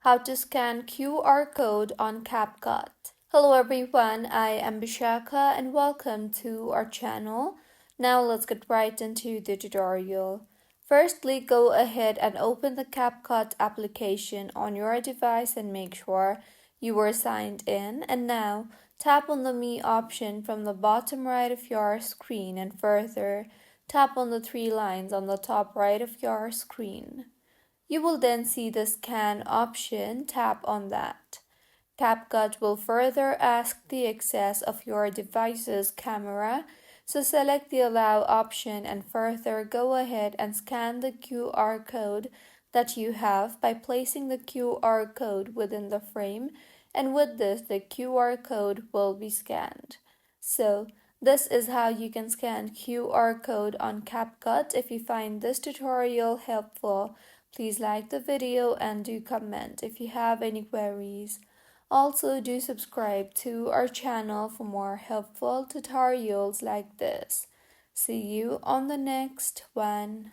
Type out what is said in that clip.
how to scan QR code on CapCut. Hello everyone, I am Bishaka and welcome to our channel. Now let's get right into the tutorial. Firstly, go ahead and open the CapCut application on your device and make sure you are signed in. And now tap on the Me option from the bottom right of your screen and further tap on the three lines on the top right of your screen. You will then see the scan option, tap on that. CapCut will further ask the access of your device's camera, so select the Allow option and further go ahead and scan the QR code that you have by placing the QR code within the frame, and with this the QR code will be scanned. So this is how you can scan QR code on CapCut. If you find this tutorial helpful, please like the video and do comment if you have any queries. Also, do subscribe to our channel for more helpful tutorials like this. See you on the next one.